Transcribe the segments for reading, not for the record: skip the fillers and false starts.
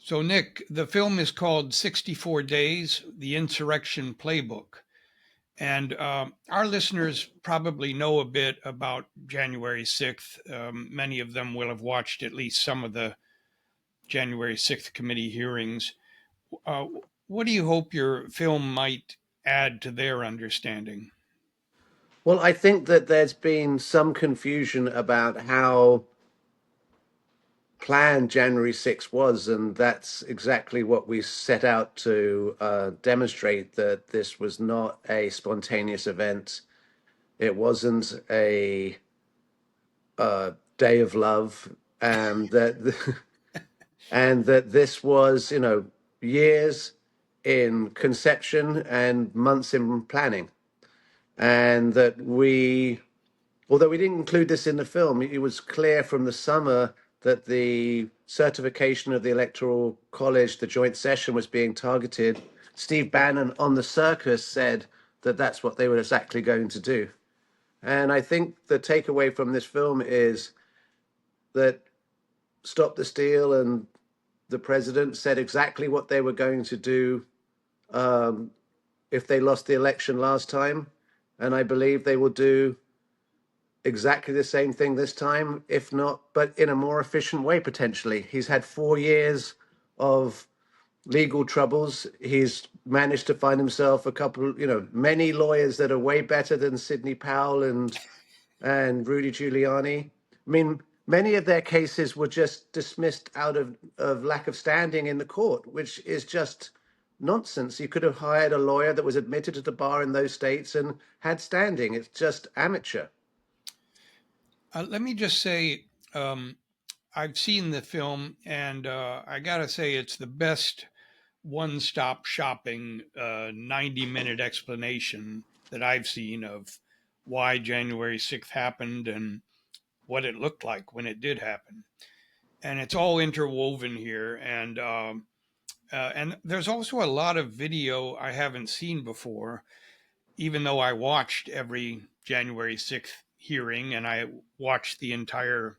So, Nick, the film is called 64 Days, The Insurrection Playbook. And our listeners probably know a bit about January 6th. Many of them will have watched at least some of the January 6th committee hearings. Uh, what do you hope your film might add to their understanding? Well, I think that there's been some confusion about how planned January 6th was, and that's exactly what we set out to demonstrate that this was not a spontaneous event. It wasn't a day of love, and that and that this was, years in conception and months in planning, and that although we didn't include this in the film, it was clear from the summer that the certification of the Electoral College, the joint session, was being targeted. Steve Bannon on the circus said that that's what they were exactly going to do. And I think the takeaway from this film is that Stop the Steal and the president said exactly what they were going to do if they lost the election last time. And I believe they will do exactly the same thing this time, if not, but in a more efficient way, potentially. He's had 4 years of legal troubles. He's managed to find himself a couple, many lawyers that are way better than Sidney Powell and Rudy Giuliani. I mean, many of their cases were just dismissed out of lack of standing in the court, which is just nonsense. You could have hired a lawyer that was admitted to the bar in those states and had standing. It's just amateur. Let me just say, I've seen the film, and I got to say, it's the best one stop shopping 90-minute explanation that I've seen of why January 6th happened and what it looked like when it did happen. And it's all interwoven here. And there's also a lot of video I haven't seen before, even though I watched every January 6th hearing and I watched the entire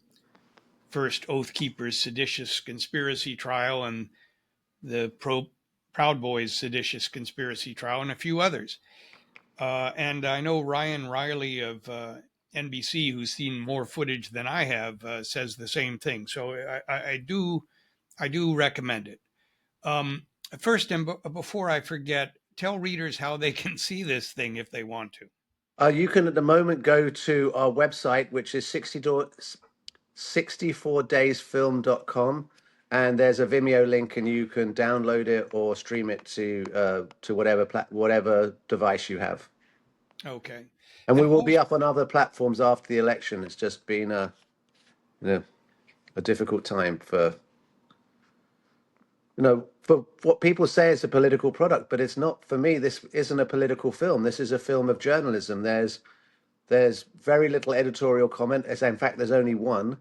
first Oath Keepers seditious conspiracy trial and the Proud Boys seditious conspiracy trial and a few others. And I know Ryan Riley of NBC, who's seen more footage than I have, says the same thing. So I do recommend it. Um, First, and before I forget, tell readers how they can see this thing if they want to. You can at the moment go to our website, which is 64daysfilm.com, and there's a Vimeo link, and you can download it or stream it to whatever device you have. Okay. And we And will be also, up on other platforms after the election. It's just been you know, a difficult time for what people say is a political product, but it's not for me. This isn't a political film. This is a film of journalism. There's very little editorial comment. In fact, there's only one,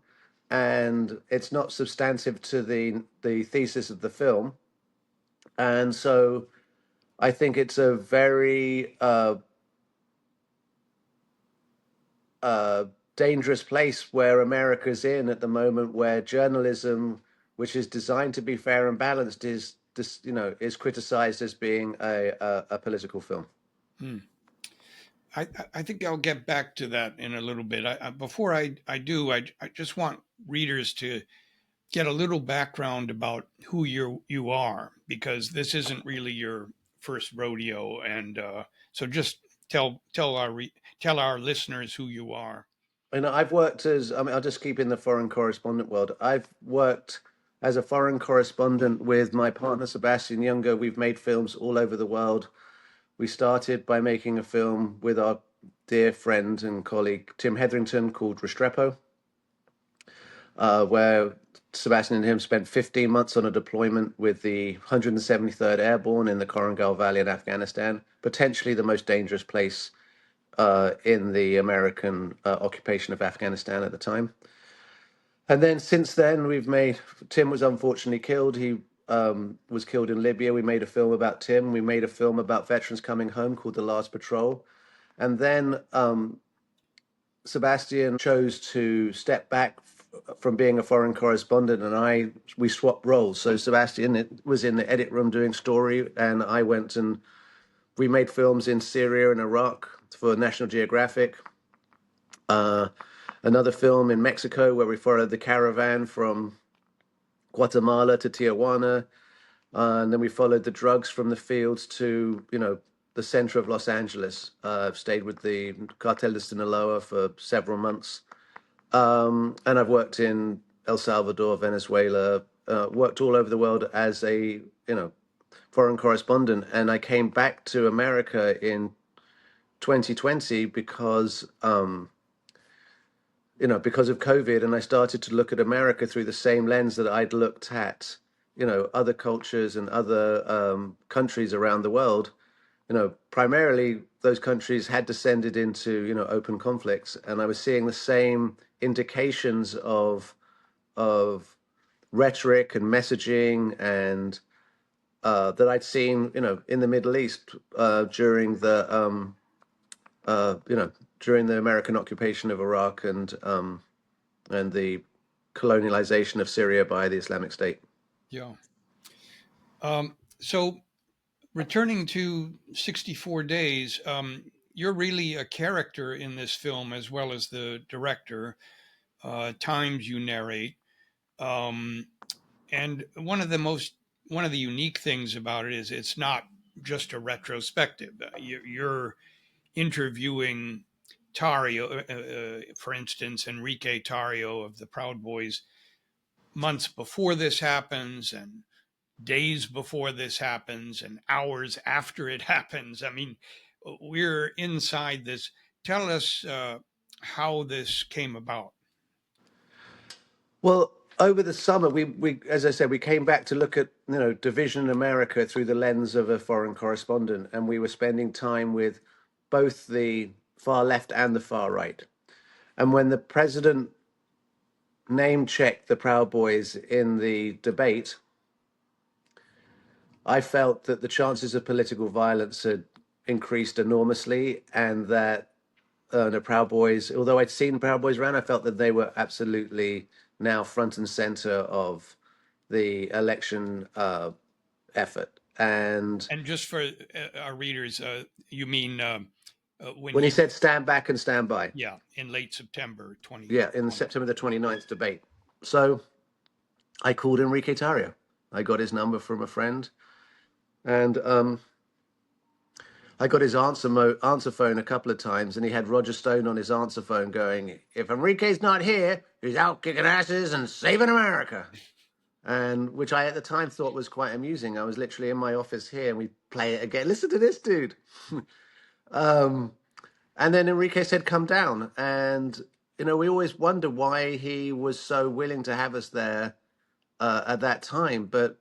and it's not substantive to the thesis of the film. And so I think it's a very dangerous place where America's in at the moment, where journalism, which is designed to be fair and balanced, is criticized as being a political film. hmm, I think I'll get back to that in a little bit. Before I do, I just want readers to get a little background about who you are, because this isn't really your first rodeo, and so just tell our listeners who you are. I've worked I mean, I'll just keep in the foreign correspondent world. I've worked as a foreign correspondent with my partner, Sebastian Younger. We've made films all over the world. We started by making a film with our dear friend and colleague, Tim Hetherington, called Restrepo, where Sebastian and him spent 15 months on a deployment with the 173rd Airborne in the Korangal Valley in Afghanistan, potentially the most dangerous place in the American occupation of Afghanistan at the time. And then since then, Tim was unfortunately killed. He was killed in Libya. We made a film about Tim. We made a film about veterans coming home called The Last Patrol. And then Sebastian chose to step back from being a foreign correspondent, and we swapped roles. So Sebastian was in the edit room doing story, and I went and we made films in Syria and Iraq for National Geographic. Uh, Another film in Mexico where we followed the caravan from Guatemala to Tijuana, and then we followed the drugs from the fields to the center of Los Angeles. I've stayed with the Cartel de Sinaloa for several months, and I've worked in El Salvador, Venezuela, worked all over the world as a foreign correspondent. And I came back to America in 2020 because of COVID, and I started to look at America through the same lens that I'd looked at, other cultures and other countries around the world. Primarily those countries had descended into, open conflicts, and I was seeing the same indications of rhetoric and messaging and that I'd seen, in the Middle East during the American occupation of Iraq and the colonialization of Syria by the Islamic State. Yeah. So returning to 64 Days, you're really a character in this film as well as the director. Times you narrate. Um, and one of the unique things about it is it's not just a retrospective. You're interviewing Tario, for instance, Enrique Tario of the Proud Boys, months before this happens, and days before this happens, and hours after it happens. I mean, we're inside this. Tell us how this came about. Well, over the summer, we as I said, we came back to look at division in America through the lens of a foreign correspondent, and we were spending time with both the far left and the far right. And when the president name checked the Proud Boys in the debate, I felt that the chances of political violence had increased enormously, and that the Proud Boys, although I'd seen Proud Boys around, I felt that they were absolutely now front and center of the election effort. And And just for our readers, you mean when when he he, said stand back and stand by, yeah, in late September yeah, in 2020. September the 29th debate. So I called Enrique Tarrio. I got his number from a friend, and I got his answer phone a couple of times, and he had Roger Stone on his answer phone going, "If Enrique's not here, he's out kicking asses and saving America." And which I at the time thought was quite amusing. I was literally in my office here, and we play it again. Listen to this dude. um, and then Enrique said, "Come down." And we always wonder why he was so willing to have us there at that time. But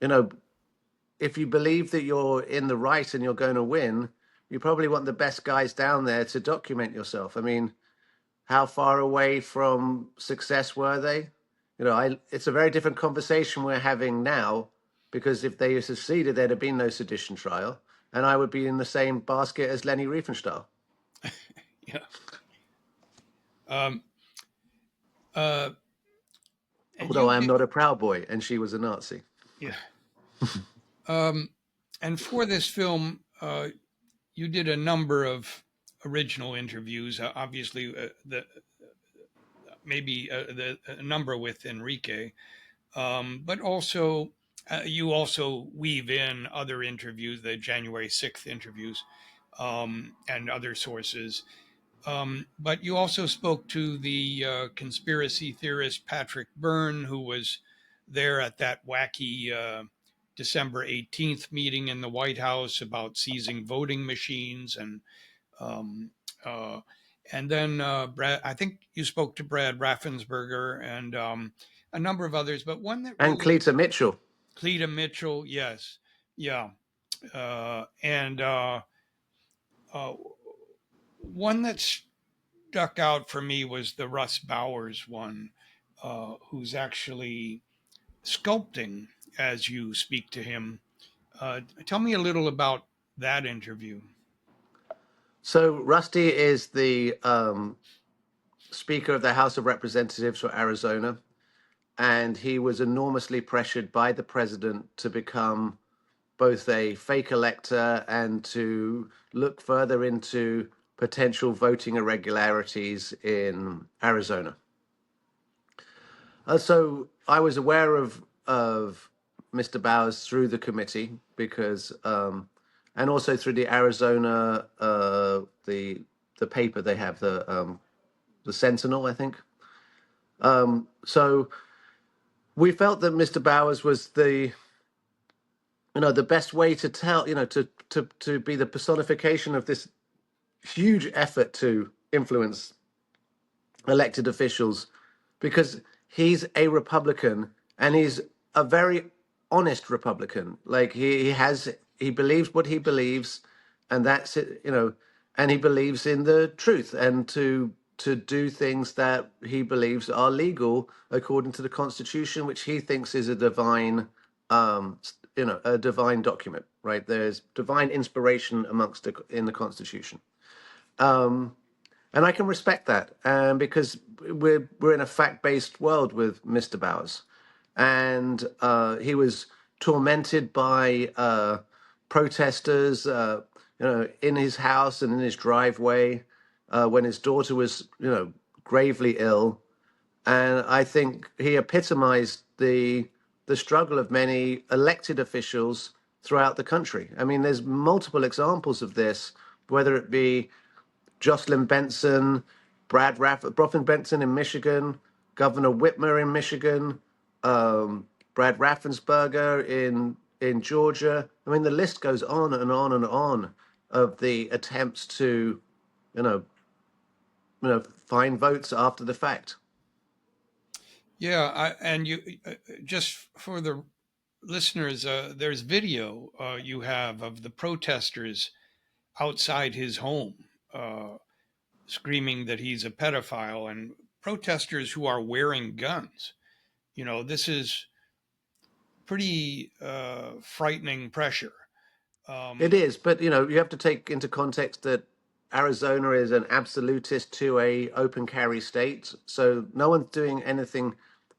you know, if you believe that you're in the right and you're going to win, you probably want the best guys down there to document yourself. I mean, how far away from success were they? It's a very different conversation we're having now, because if they succeeded, there'd have been no sedition trial, and I would be in the same basket as Leni Riefenstahl. Yeah. Um, uh, and Although you I am did, not a Proud Boy, and she was a Nazi. yeah. Um, and for this film, you did a number of original interviews. Obviously, the maybe the a number with Enrique, but also you also weave in other interviews, the January 6th interviews, and other sources. But you also spoke to the conspiracy theorist Patrick Byrne, who was there at that wacky December 18th meeting in the White House about seizing voting machines. Um, uh, and then Brad, I think you spoke to Brad Raffensperger and a number of others, but one that And really, Cleta Mitchell. Cleta Mitchell, yes. Yeah. And uh, one that stuck out for me was the Russ Bowers one, who's actually sculpting as you speak to him. Tell me a little about that interview. So Rusty is the Speaker of the House of Representatives for Arizona, and he was enormously pressured by the president to become both a fake elector and to look further into potential voting irregularities in Arizona. So I was aware of Mr. Bowers through the committee because, and also through the Arizona the paper they have, the Sentinel, I think. So we felt that Mr. Bowers was the best way to tell, to be the personification of this huge effort to influence elected officials, because he's a Republican and he's a very honest Republican. Like he believes what he believes, and that's it, and he believes in the truth and to do things that he believes are legal according to the Constitution, which he thinks is a divine, a divine document. Right? There's divine inspiration in the Constitution. And I can respect that, because we're in a fact-based world with Mr. Bowers, and he was tormented by protesters, in his house and in his driveway when his daughter was, gravely ill, and I think he epitomized the struggle of many elected officials throughout the country. I mean, there's multiple examples of this, whether it be Jocelyn Benson, Brofin Benson in Michigan, Governor Whitmer in Michigan, Brad Raffensperger in Georgia. I mean, the list goes on and on and on of the attempts to, you know, find votes after the fact. Yeah, and you just for the listeners, there's video you have of the protesters outside his home, screaming that he's a pedophile, and protesters who are wearing guns. This is pretty frightening pressure. It Um, is, but you have to take into context that Arizona is an absolutist to a open carry state, so no one's doing anything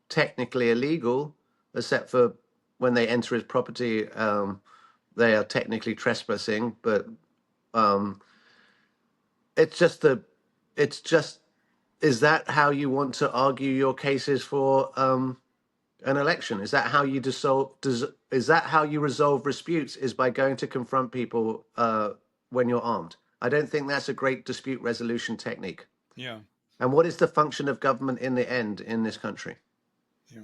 technically illegal, except for when they enter his property, they are technically trespassing. But um, it's just it's just, is that how you want to argue your cases for an election? Is that how you is that how you resolve disputes? Is by going to confront people when you're armed? I don't think that's a great dispute resolution technique. yeah, And what is the function of government in the end in this country? yeah.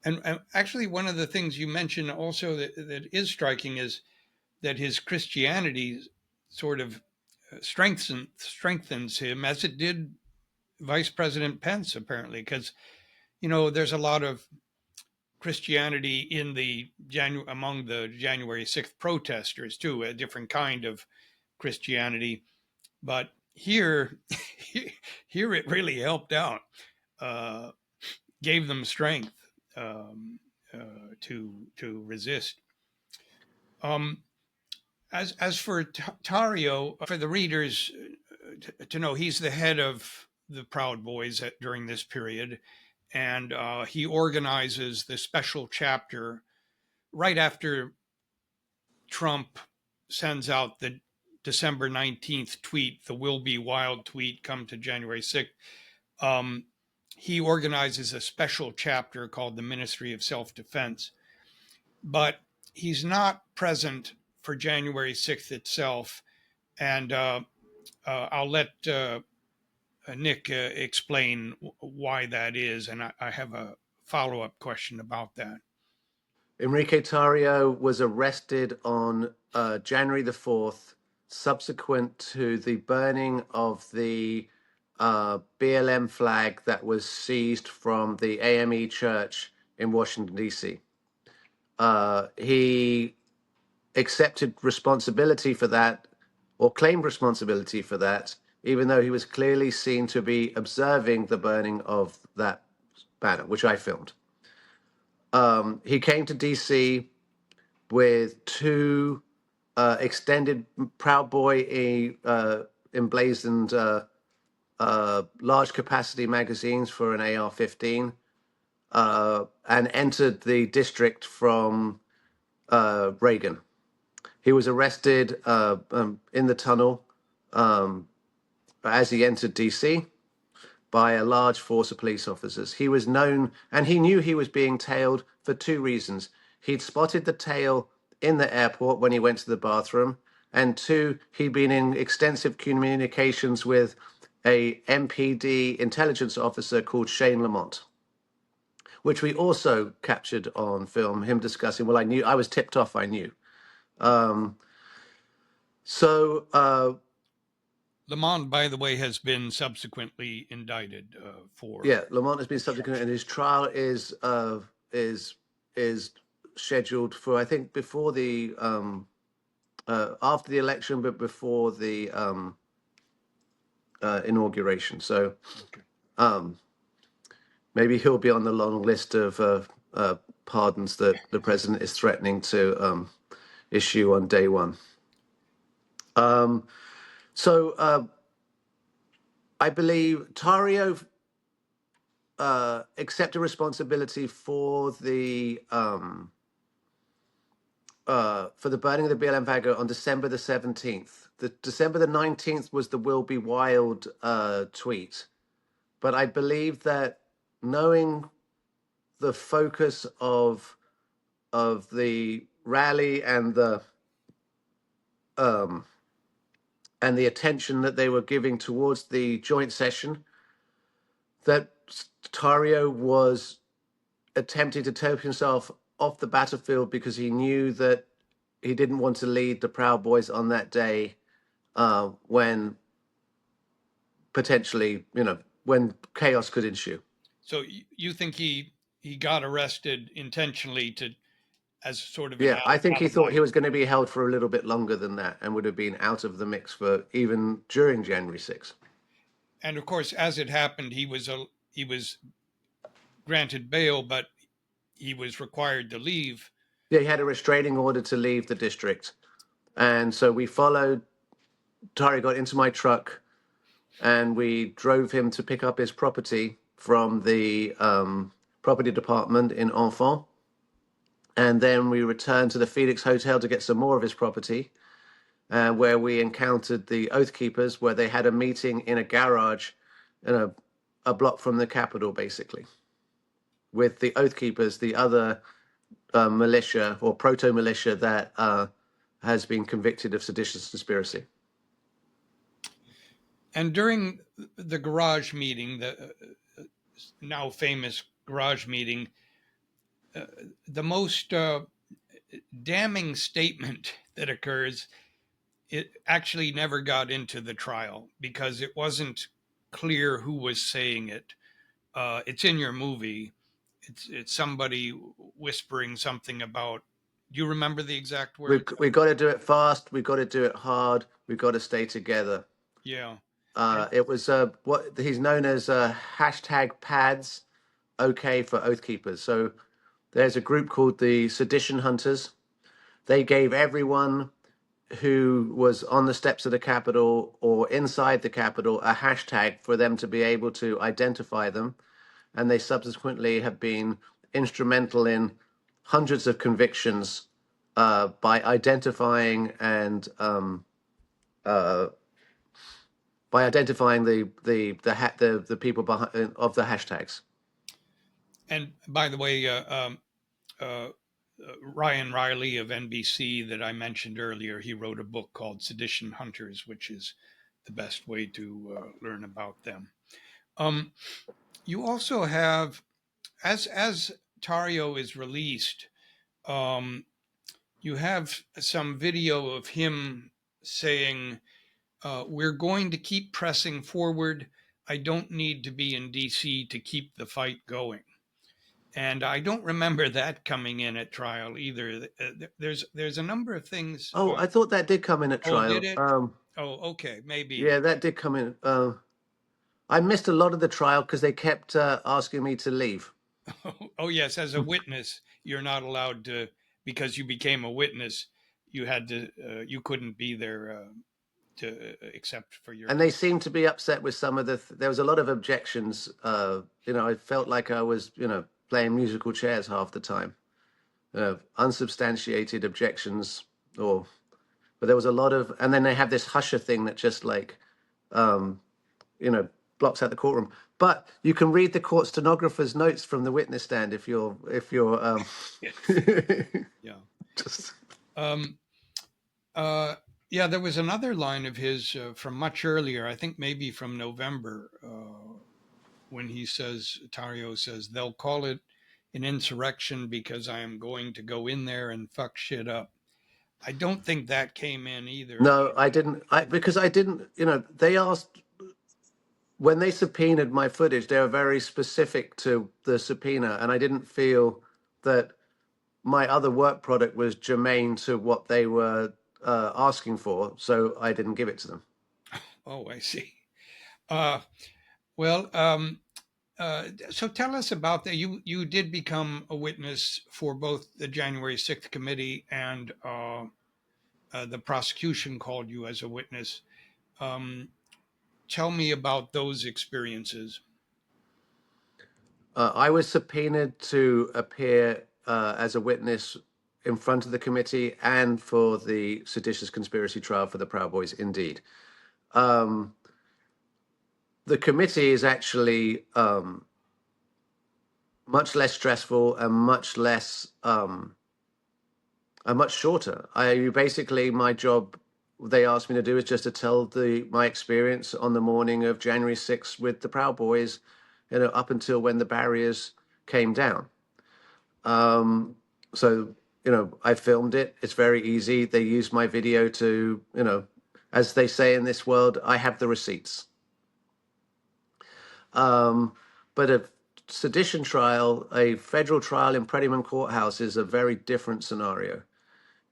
And actually, one of the things you mentioned also that is striking is that his Christianity sort of strengthens him, as it did Vice President Pence, apparently, because there's a lot of Christianity in among the January 6th protesters too, a different kind of Christianity. But here, here it really helped out, uh, gave them strength, to resist. Um, as for Tario, for the readers to know, he's the head of the Proud Boys during this period, and he organizes the special chapter right after Trump sends out the December 19th tweet, the "will be wild" tweet, come to January 6th. Um, he organizes a special chapter called the Ministry of Self Defense, but he's not present for January 6th itself. And I'll let Nick explain why that is. And I have a follow up question about that. Enrique Tarrio was arrested on January the 4th, subsequent to the burning of the BLM flag that was seized from the AME church in Washington, D.C. He accepted responsibility for that, or claimed responsibility for that, even though he was clearly seen to be observing the burning of that banner, which I filmed. He came to DC with two extended Proud Boy emblazoned large capacity magazines for an AR-15, and entered the district from Reagan. He was arrested in the tunnel as he entered DC by a large force of police officers. He was known, and he knew he was being tailed for two reasons. He'd spotted the tail in the airport when he went to the bathroom, and two, he'd been in extensive communications with a MPD intelligence officer called Shane Lamont, which we also captured on film, him discussing, well, I was tipped off, I knew. So Lamont, by the way, has been subsequently indicted for. yeah, Lamont has been subsequent, and his trial is scheduled for, I think, before the after the election, but before the inauguration. So maybe he'll be on the long list of pardons that the president is threatening to issue on day one. So I believe Tario accepted responsibility for the burning of the BLM Vago on December the 17th. The December the 19th was the Will Be Wild tweet. But I believe that knowing the focus of the rally and the attention that they were giving towards the joint session, that Tario was attempting to take himself off the battlefield because he knew that he didn't want to lead the Proud Boys on that day when potentially, when chaos could ensue. So you think he got arrested intentionally as sort of Yeah, I think he thought he was going to be held for a little bit longer than that and would have been out of the mix for even during January 6th. And of course, as it happened, he was granted bail, but he was required to leave. Yeah, he had a restraining order to leave the district. And so we followed, Tari got into my truck and we drove him to pick up his property from the property department in Enfant. And then we returned to the Phoenix Hotel to get some more of his property, where we encountered the Oath Keepers, where they had a meeting in a garage in a block from the Capitol, basically, with the Oath Keepers, the other militia or proto-militia that has been convicted of seditious conspiracy. And during the garage meeting, the now famous garage meeting, the most damning statement that occurs, it actually never got into the trial because it wasn't clear who was saying it. It's in your movie. It's somebody whispering something about. Do you remember the exact words? We got to do it fast. We got to do it hard. We got to stay together. Yeah. It was what he's known as hashtag pads. Okay for Oath Keepers. So there's a group called the Sedition Hunters. They gave everyone who was on the steps of the Capitol or inside the Capitol a hashtag for them to be able to identify them. And they subsequently have been instrumental in hundreds of convictions by identifying and the people behind of the hashtags. And by the way, Ryan Riley of NBC that I mentioned earlier, he wrote a book called Sedition Hunters, which is the best way to learn about them. You also have, as Tario is released, you have some video of him saying, we're going to keep pressing forward. I don't need to be in DC to keep the fight going. And I don't remember that coming in at trial either. There's a number of things. Oh, I thought that did come in at trial. Oh, did it? Okay, maybe. Yeah, that did come in. I missed a lot of the trial because they kept asking me to leave. Oh, yes. As a witness, you're not allowed to, because you became a witness. You had to. You couldn't be there except for your And they seemed to be upset with some of the. There was a lot of objections. I felt like I was, playing musical chairs half the time. Unsubstantiated objections, or but there was a lot of, and then they have this husher thing that just like, um, you know, blocks out the courtroom. But you can read the court stenographer's notes from the witness stand if you're yeah. just. Um, uh, yeah, there was another line of his from much earlier, I think maybe from November, when he says, Tario says, they'll call it an insurrection because I am going to go in there and fuck shit up. I don't think that came in either. No, I didn't. Because I didn't. They asked when they subpoenaed my footage. They were very specific to the subpoena, and I didn't feel that my other work product was germane to what they were asking for, so I didn't give it to them. Oh, I see. Uh, well, so tell us about that. You did become a witness for both the January 6th committee and the prosecution called you as a witness. Um, Tell me about those experiences. I was subpoenaed to appear as a witness in front of the committee and for the seditious conspiracy trial for the Proud Boys, indeed. Um, the committee is actually much less stressful and much shorter. Basically, my job, they asked me to do is just to tell my experience on the morning of January 6th with the Proud Boys, up until when the barriers came down. So, I filmed it. It's very easy. They used my video to, as they say in this world, I have the receipts. But a sedition trial, a federal trial in Prettyman Courthouse, is a very different scenario.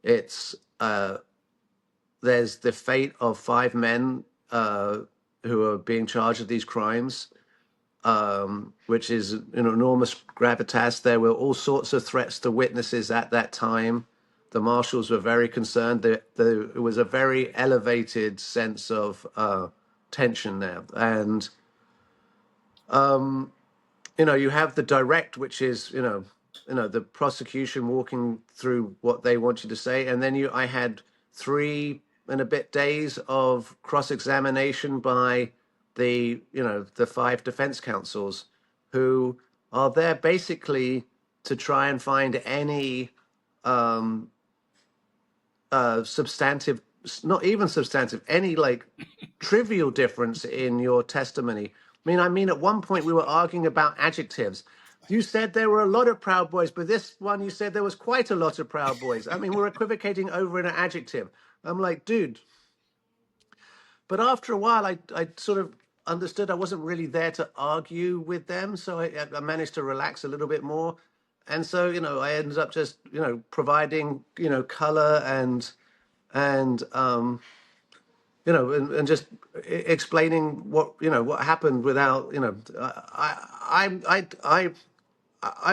It's there's the fate of 5 men who are being charged with these crimes, which is an enormous gravitas. There were all sorts of threats to witnesses at that time. The marshals were very concerned. It was a very elevated sense of tension there. And, you have the direct, which is, the prosecution walking through what they want you to say. And then I had 3 and a bit days of cross-examination by the 5 defense counsels, who are there basically to try and find any substantive, not even substantive, any like trivial difference in your testimony. I mean, at one point we were arguing about adjectives. You said there were a lot of Proud Boys, but this one you said there was quite a lot of Proud Boys. I mean, we're equivocating over an adjective. I'm like, dude. But after a while, I sort of understood I wasn't really there to argue with them, so I managed to relax a little bit more. And so, I ended up just, providing, color and just explaining what happened without, I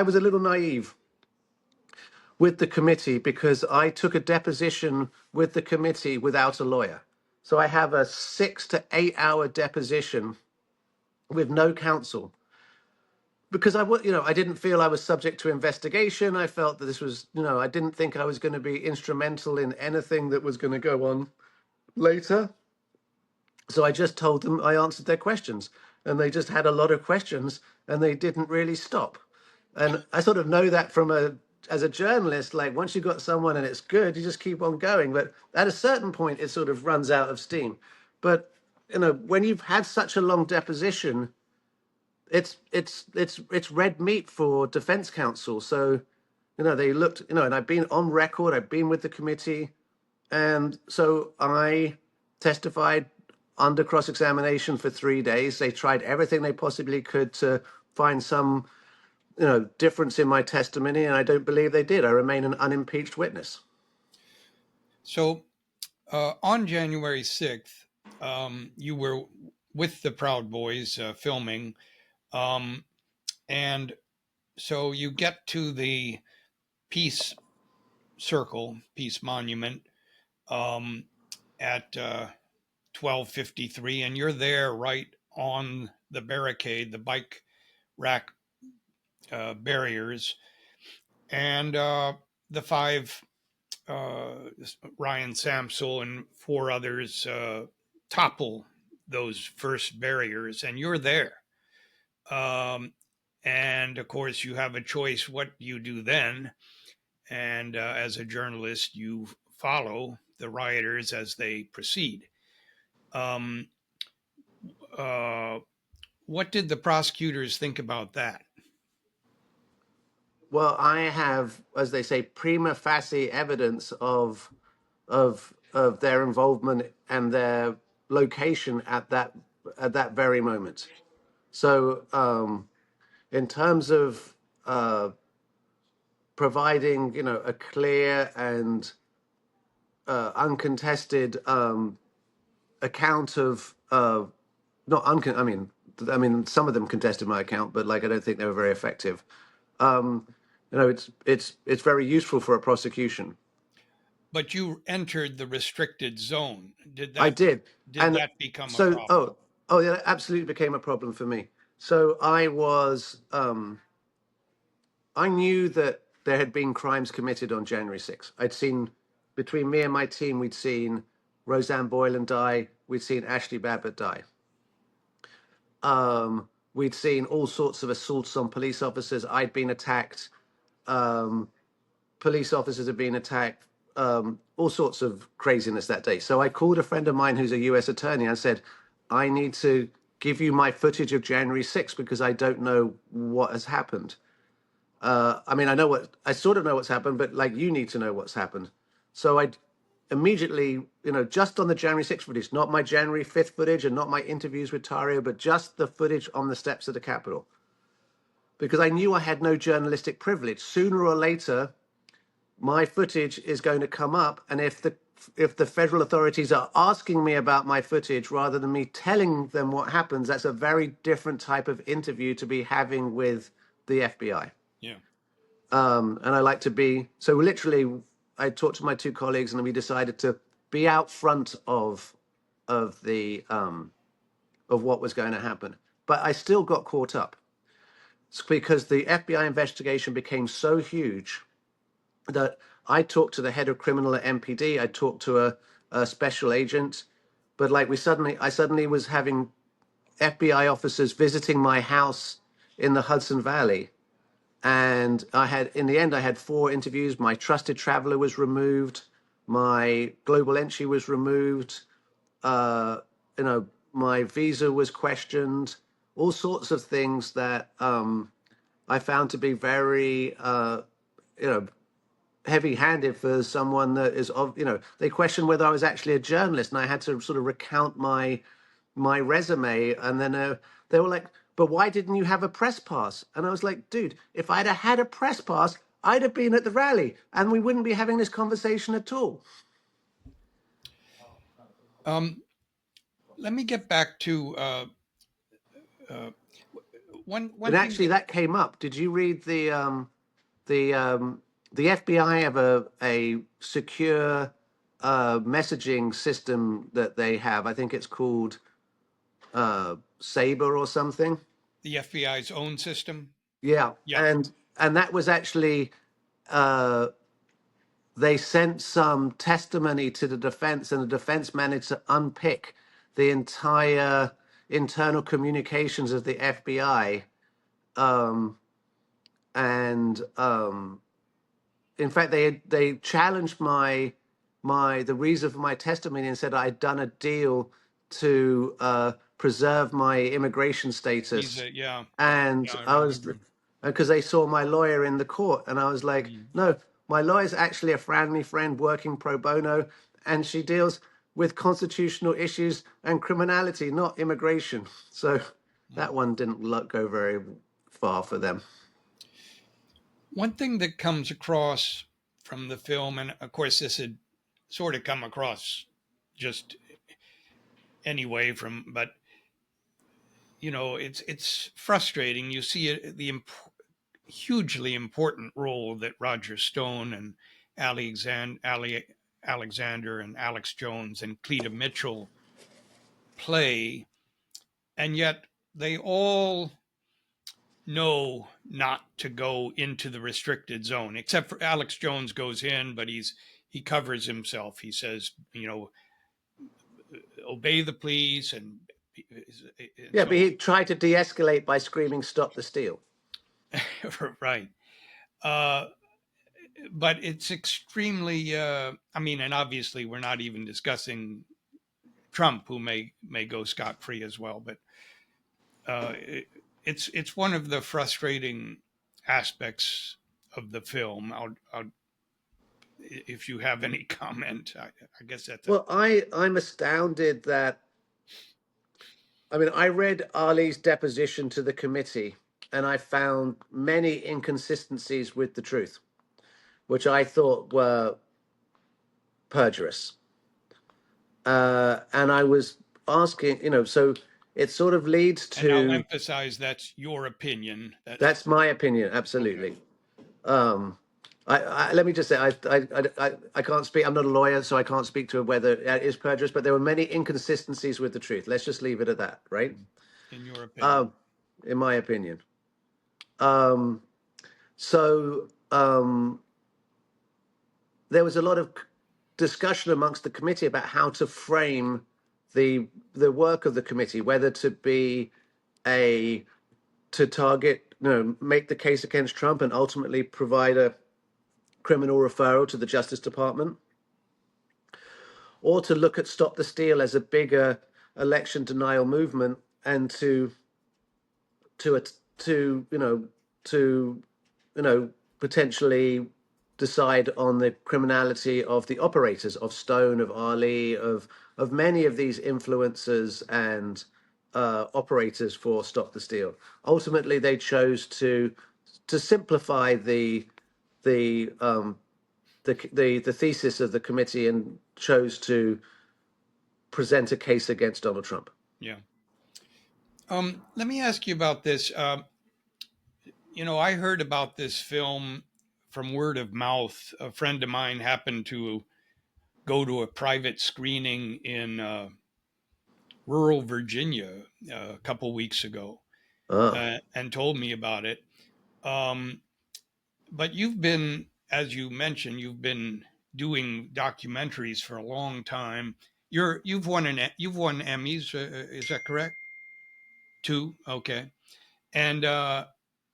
was a little naive with the committee because I took a deposition with the committee without a lawyer. So I have a 6 to 8 hour deposition with no counsel because I didn't feel I was subject to investigation. I felt that this was, I didn't think I was going to be instrumental in anything that was going to go on later. So I just told them I answered their questions, and they just had a lot of questions and they didn't really stop. And I sort of know that as a journalist, like once you've got someone and it's good, you just keep on going. But at a certain point, it sort of runs out of steam. But when you've had such a long deposition, it's red meat for defense counsel. So they looked, and I've been on record. I've been with the committee, and so I testified under cross-examination for 3 days. They tried everything they possibly could to find some difference in my testimony, and I don't believe they did. I remain an unimpeached witness. So on January 6th, you were with the Proud Boys filming. And so you get to the Peace Circle, Peace Monument, at 12:53, and you're there right on the barricade, the bike rack barriers, and the five, Ryan Samsel and four others, topple those first barriers, and you're there. Um, and of course, you have a choice what you do then. And as a journalist, you follow the rioters as they proceed. Um, uh, what did the prosecutors think about that? Well, I have, as they say, prima facie evidence of their involvement and their location at that very moment. So, in terms of providing, a clear and uncontested account of not uncon. I mean, some of them contested my account, but like I don't think they were very effective. Um, it's very useful for a prosecution. But you entered the restricted zone. I did, Did and that become a so problem? oh yeah, it absolutely became a problem for me. So I knew that there had been crimes committed on January 6th. I'd seen between me and my team, we'd seen Roseanne Boylan die, we'd seen Ashley Babbitt die. We'd seen all sorts of assaults on police officers. I'd been attacked. Um, Police officers had been attacked. All sorts of craziness that day. So I called a friend of mine who's a U.S. attorney. I said, I need to give you my footage of January 6th because I don't know what has happened. I mean, I sort of know what's happened, but like you need to know what's happened. So I immediately, just on the January 6th footage, not my January 5th footage and not my interviews with Tario, but just the footage on the steps of the Capitol. Because I knew I had no journalistic privilege. Sooner or later, my footage is going to come up, and if the federal authorities are asking me about my footage rather than me telling them what happens, that's a very different type of interview to be having with the FBI. Yeah. And I like to be so literally. I talked to my two colleagues, and we decided to be out front of the of what was going to happen. But I still got caught up. It's because the FBI investigation became so huge that I talked to the head of criminal at MPD. I talked to a special agent, but like I suddenly was having FBI officers visiting my house in the Hudson Valley. And in the end, I had 4 interviews. My trusted traveler was removed. My global entry was removed. Uh, my visa was questioned. All sorts of things that I found to be very, you know, heavy-handed for someone that is of they questioned whether I was actually a journalist, and I had to sort of recount my resume, and then they were like, but why didn't you have a press pass? And I was like, dude, if I'd have had a press pass, I'd have been at the rally and we wouldn't be having this conversation at all. Um, Let me get back to uh, one And thing actually that that came up. Did you read the the FBI have a secure messaging system that they have? I think it's called Saber or something. the FBI's own system. Yeah, Yeah. and that was actually uh, they sent some testimony to the defense, and the defense managed to unpick the entire internal communications of the FBI. And in fact, they challenged the reason for my testimony and said I'd done a deal to preserve my immigration status, Visa. Yeah. and Yeah. I I was remember. because they saw my lawyer in the court, and I was like, Mm. no, my lawyer's actually a family friend working pro bono, and she deals with constitutional issues and criminality, not immigration. So Mm. that one didn't go very far for them. One thing that comes across from the film, and of course, this had sort of come across just anyway but it's frustrating. You see hugely important role that Roger Stone and Alexander and Alex Jones and Cleta Mitchell play, and yet they all know not to go into the restricted zone, except for Alex Jones goes in, but he covers himself. He says, obey the police, and Yeah, but so he tried to de-escalate by screaming, "Stop the steal." right. Uh, but it's extremely. And obviously, we're not even discussing Trump, who may go scot free as well. But it's one of the frustrating aspects of the film. If you have any comment, I guess that's Well, I'm astounded that, I mean, I read Ali's deposition to the committee, and I found many inconsistencies with the truth, which I thought were perjurous. And I was asking, so it sort of leads and I'll to, emphasize that's your opinion. that's my opinion, Okay. absolutely. Um, let me just say, I can't speak. I'm not a lawyer, so I can't speak to whether it is perjurous. But there were many inconsistencies with the truth. Let's just leave it at that, right? In your opinion. Um, in my opinion. Um, so there was a lot of discussion amongst the committee about how to frame the work of the committee, whether to be to target, make the case against Trump and ultimately provide a criminal referral to the Justice Department, or to look at Stop the Steal as a bigger election denial movement, and to to to potentially decide on the criminality of the operators, of Stone, of Ali, of many of these influencers and operators for Stop the Steal. Ultimately, they chose to simplify the the thesis of the committee and chose to present a case against Donald Trump. Yeah. Let me ask you about this. I heard about this film from word of mouth. A friend of mine happened to go to a private screening in rural Virginia a couple weeks ago, Oh, and told me about it. Um, but you've been, as you mentioned, you've been doing documentaries for a long time. You've won Emmys. Is that correct? Two. Okay. And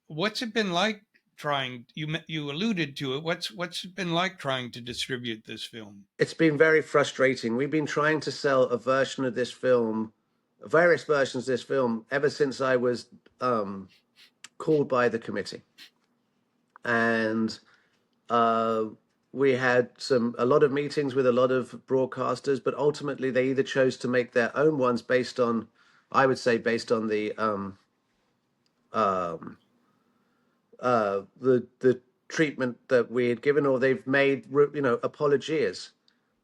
what's it been like trying? You alluded to it. What's it been like trying to distribute this film? it's been very frustrating. We've been trying to sell a version of this film, various versions of this film, ever since I was called by the committee. And uh, we had a lot of meetings with a lot of broadcasters, but ultimately they either chose to make their own ones based on, I would say, based on um, the treatment that we had given, or they've made apologies.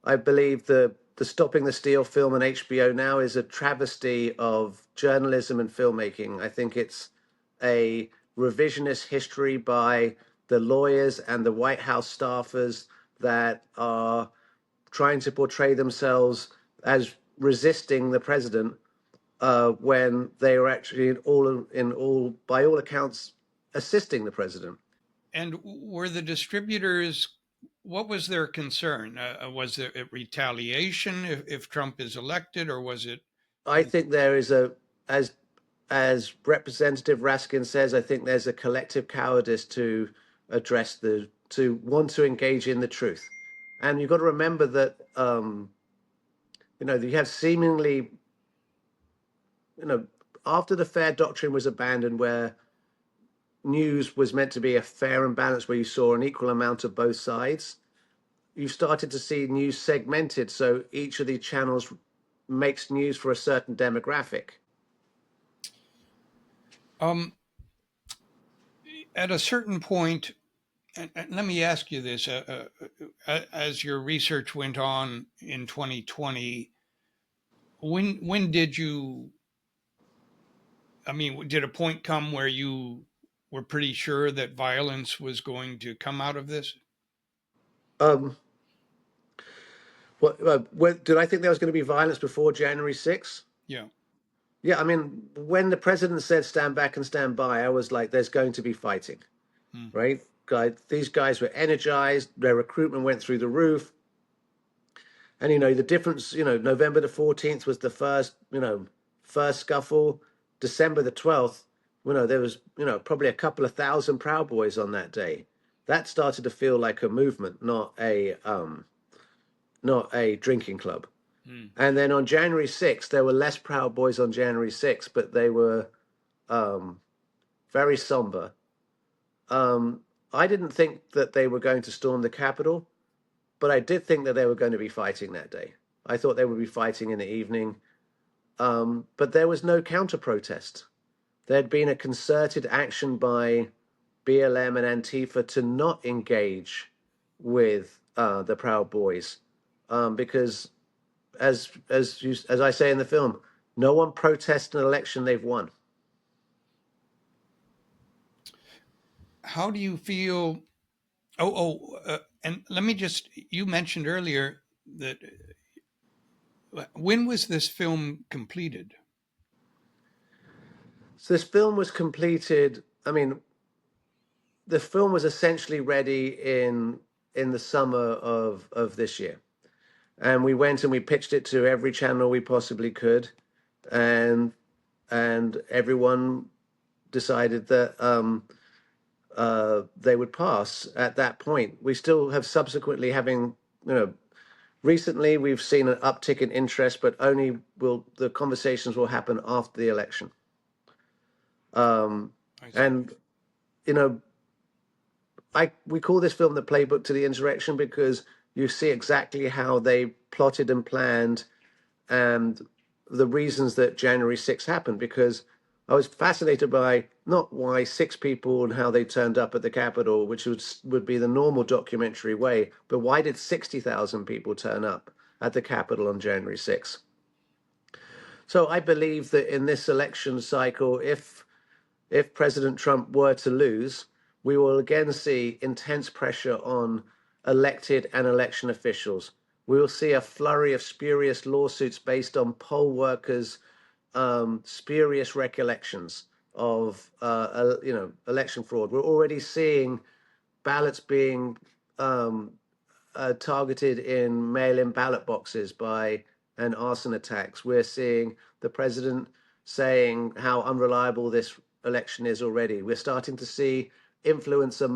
I believe the Stopping the Steal film on HBO now is a travesty of journalism and filmmaking. I think it's a revisionist history by the lawyers and the White House staffers that are trying to portray themselves as resisting the president when they are actually by all accounts assisting the president. And were the distributors? What was their concern? Was there a retaliation if Trump is elected, or was it? I think there is as as Representative Raskin says, I think there's a collective cowardice to to want to engage in the truth. And you've got to remember that, you have seemingly, you know, after the fair doctrine was abandoned, where news was meant to be a fair and balanced, where you saw an equal amount of both sides, you've started to see news segmented. So each of these channels makes news for a certain demographic. Um, at a certain point, and let me ask you this: as your research went on in 2020, when did you? I mean, did a point come where you were pretty sure that violence was going to come out of this? What did I think there was going to be violence before January 6th? Yeah. Yeah, I mean, when the president said stand back and stand by, I was like, there's going to be fighting, Mm. right? These guys were energized, their recruitment went through the roof. And, the difference, November the 14th was the first, first scuffle. December the 12th, there was, probably a couple of thousand Proud Boys on that day. That started to feel like a movement, not a drinking club. Mm. And then on January 6th, there were less Proud Boys on January 6th, but they were very somber. Um, I didn't think that they were going to storm the Capitol, but I did think that they were going to be fighting that day. I thought they would be fighting in the evening, but there was no counter protest. There had been a concerted action by BLM and Antifa to not engage with the Proud Boys, because as I say in the film, no one protests an election they've won. How do you feel? And let me just, you mentioned earlier that when was this film completed? So this film was completed. I mean, the film was essentially ready in the summer of this year, and we went and we pitched it to every channel we possibly could, and everyone decided that they would pass at that point. We still have subsequently having, recently we've seen an uptick in interest, but only will the conversations will happen after the election. I see. And you know, we call this film the playbook to the insurrection because you see exactly how they plotted and planned and the reasons that January 6th happened. Because I was fascinated by not why six people and how they turned up at the Capitol, which would be the normal documentary way, but why did 60,000 people turn up at the Capitol on January 6th? So I believe that in this election cycle, if President Trump were to lose, we will again see intense pressure on elected and election officials. We will see a flurry of spurious lawsuits based on poll workers' spurious recollections of election fraud. We're already seeing ballots being targeted in mail-in ballot boxes by and arson attacks. We're seeing the president saying how unreliable this election is already. We're starting to see influencers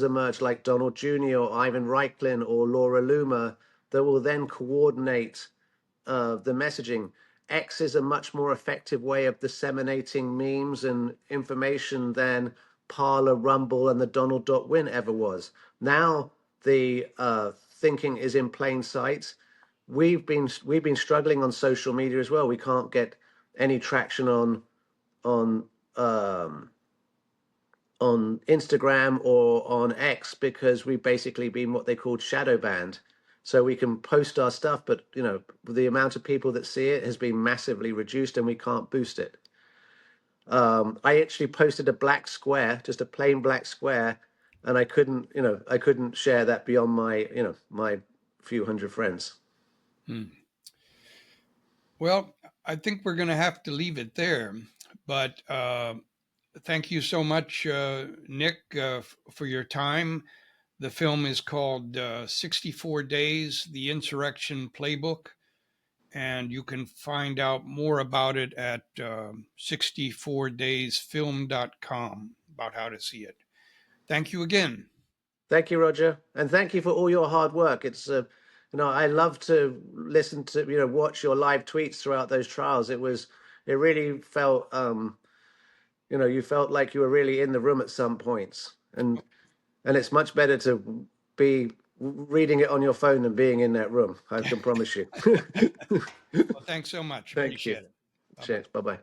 emerge like Donald Jr. or Ivan Raiklin or Laura Loomer that will then coordinate the messaging. X is a much more effective way of disseminating memes and information than Parler, Rumble, and the Donald.win ever was. Now the thinking is in plain sight. We've been struggling on social media as well. We can't get any traction on um, on Instagram or on X because we've basically been what they called shadow banned. So we can post our stuff, but the amount of people that see it has been massively reduced, and we can't boost it. I actually posted a black square, just a plain black square, and I couldn't share that beyond my few hundred friends. Hmm. Well, I think we're going to have to leave it there. But thank you so much, Nick, for your time. The film is called 64 Days, The Insurrection Playbook. And you can find out more about it at 64daysfilm.com about how to see it. Thank you again. Thank you, Roger, and thank you for all your hard work. I love to listen to, watch your live tweets throughout those trials. It really felt, you felt like you were really in the room at some points, and it's much better to be reading it on your phone than being in that room. I can promise you. Well, thanks so much. Thank you. Appreciate it. Bye bye. Cheers. Bye bye.